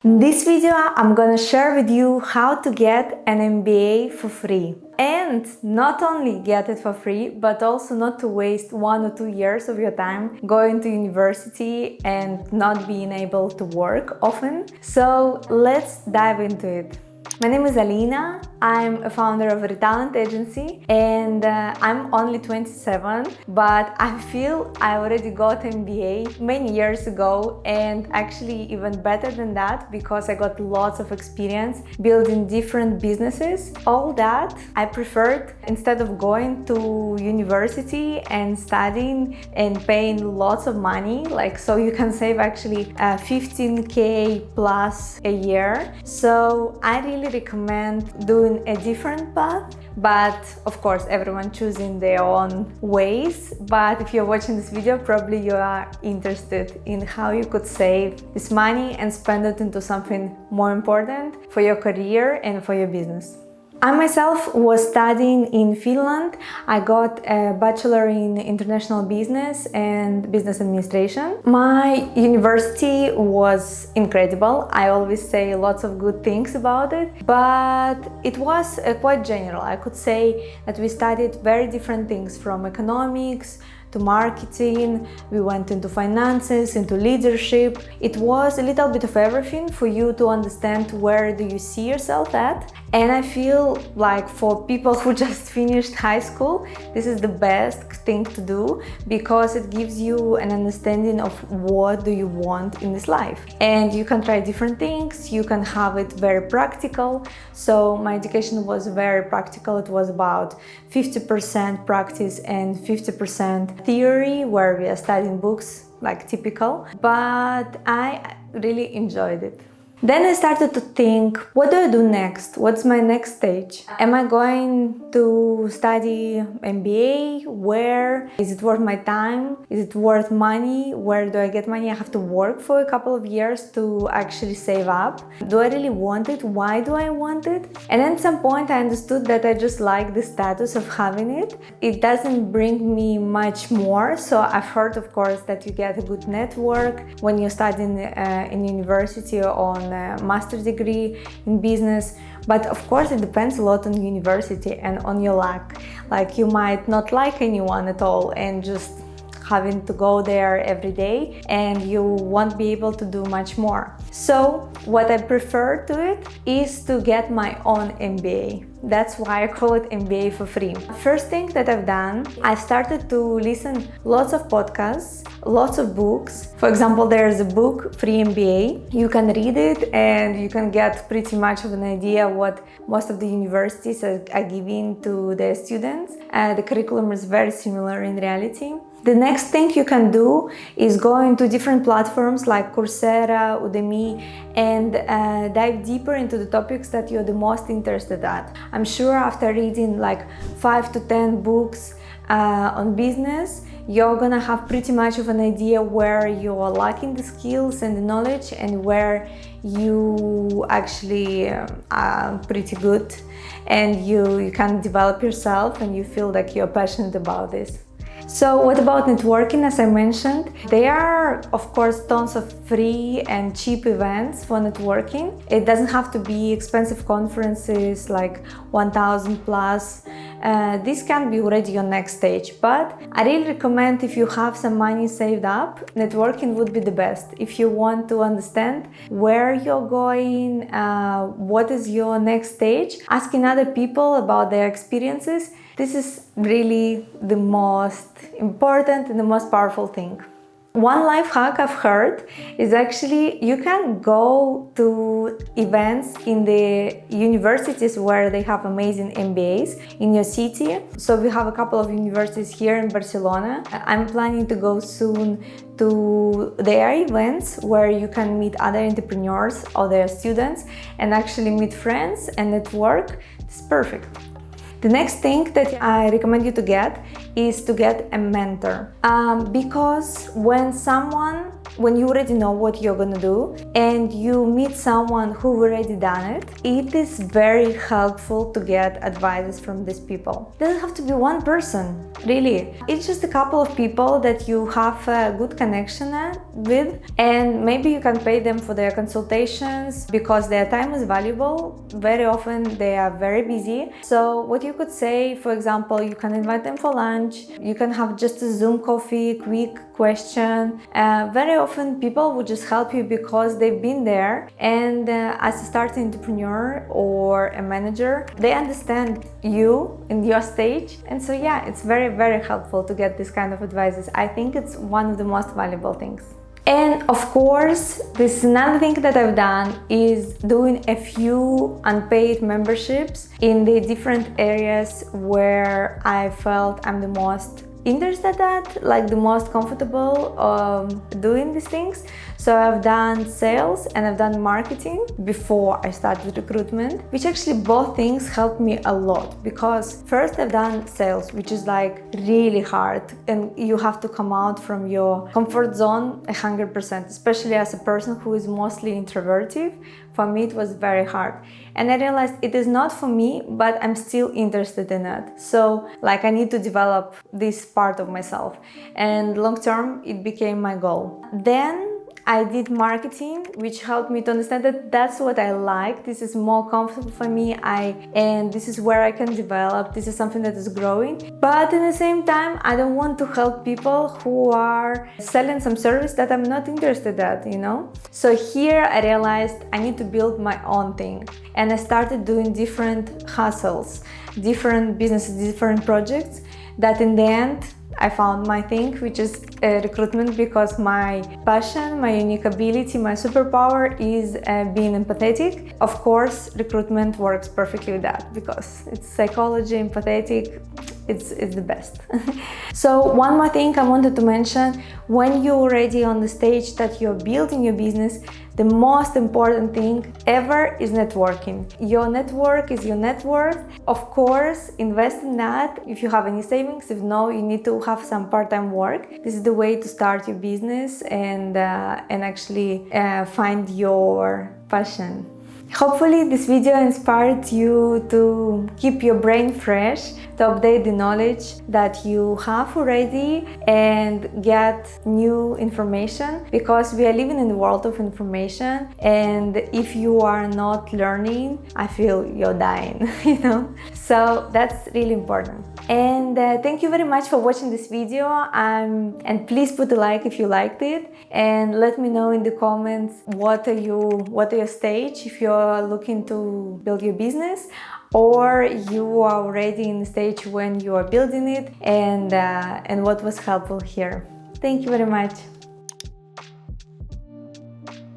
In this video, I'm gonna share with you how to get an MBA for free. And not only get it for free, but also not to waste 1 or 2 years of your time going to university and not being able to work often. So let's dive into it. My name is Alina. I'm a founder of Retalent Agency and I'm only 27, but I feel I already got MBA many years ago, and actually even better than that because I got lots of experience building different businesses. All that I preferred instead of going to university and studying and paying lots of money, so you can save actually 15K plus a year. So I really recommend doing a different path, but of course everyone choosing their own ways. But if you're watching this video, probably you are interested in how you could save this money and spend it into something more important for your career and for your business. I myself was studying in Finland. I got a bachelor in international business and business administration. My university was incredible. I always say lots of good things about it, but it was quite general. I could say that we studied very different things, from economics to marketing. We went into finances, into leadership. It was a little bit of everything for you to understand where do you see yourself at. And I feel like for people who just finished high school, this is the best thing to do because it gives you an understanding of what do you want in this life. And you can try different things, you can have it very practical. So my education was very practical. It was about 50% practice and 50% theory, where we are studying books like typical, but I really enjoyed it. Then I started to think, what do I do next? What's my next stage? Am I going to study MBA? Where? Is it worth my time? Is it worth money? Where do I get money? I have to work for a couple of years to actually save up. Do I really want it? Why do I want it? And at some point I understood that I just like the status of having it. It doesn't bring me much more. So I've heard, of course, that you get a good network when you're studying in university or on a master's degree in business, but of course it depends a lot on university and on your luck. Like, you might not like anyone at all and just having to go there every day, and you won't be able to do much more. So what I prefer to it is to get my own MBA. That's why I call it MBA for free. First thing that I've done, I started to listen lots of podcasts, lots of books. For example, there's a book, Free MBA. You can read it and you can get pretty much of an idea what most of the universities are giving to their students. The curriculum is very similar in reality. The next thing you can do is go into different platforms like Coursera, Udemy, and dive deeper into the topics that you're the most interested at. I'm sure after reading like 5 to 10 books on business, you're gonna have pretty much of an idea where you are lacking the skills and the knowledge and where you actually are pretty good, and you can develop yourself and you feel like you're passionate about this. So what about networking? As I mentioned, there are of course tons of free and cheap events for networking. It doesn't have to be expensive conferences like 1,000 plus. This can be already your next stage, but I really recommend, if you have some money saved up, networking would be the best. If you want to understand where you're going, what is your next stage, asking other people about their experiences, this is really the most important and the most powerful thing. One life hack I've heard is actually you can go to events in the universities where they have amazing MBAs in your city. So we have a couple of universities here in Barcelona. I'm planning to go soon to their events where you can meet other entrepreneurs or their students and actually meet friends and network. It's perfect. The next thing that I recommend you to get is to get a mentor. Because when someone when you already know what you're gonna do and you meet someone who already done it, it is very helpful to get advices from these people. It doesn't have to be one person, really. It's just a couple of people that you have a good connection with, and maybe you can pay them for their consultations because their time is valuable. Very often they are very busy. So what you could say, for example, you can invite them for lunch, you can have just a Zoom coffee, quick question. Very often people will just help you because they've been there, and as a starting entrepreneur or a manager, they understand you in your stage. And so yeah, it's very, very helpful to get this kind of advices. I think it's one of the most valuable things. And of course, this is another thing that I've done, is doing a few unpaid memberships in the different areas where I felt I'm the most interested at, like the most comfortable doing these things. So I've done sales and I've done marketing before I started recruitment, which actually both things helped me a lot, because first I've done sales, which is like really hard, and you have to come out from your comfort zone 100%, especially as a person who is mostly introverted. For me, it was very hard. And I realized it is not for me, but I'm still interested in it. So like I need to develop this part of myself. And long term, it became my goal. Then I did marketing, which helped me to understand that that's what I like. This is more comfortable for me. And this is where I can develop. This is something that is growing. But at the same time, I don't want to help people who are selling some service that I'm not interested at, you know? So here I realized I need to build my own thing. And I started doing different hustles, different businesses, different projects that in the end, I found my thing, which is recruitment, because my passion, my unique ability, my superpower is being empathetic. Of course, recruitment works perfectly with that because it's psychology, empathetic. It's the best. So one more thing I wanted to mention, when you're already on the stage that you're building your business, the most important thing ever is networking. Your network is your net worth. Of course, invest in that. If you have any savings, if no, you need to have some part-time work. This is the way to start your business and actually find your passion. Hopefully this video inspired you to keep your brain fresh, to update the knowledge that you have already and get new information, because we are living in the world of information, and if you are not learning, I feel you're dying, you know? So that's really important. And thank you very much for watching this video, and please put a like if you liked it, and let me know in the comments what are your stage, if you're looking to build your business, or you are already in the stage when you are building it, and what was helpful here. Thank you very much.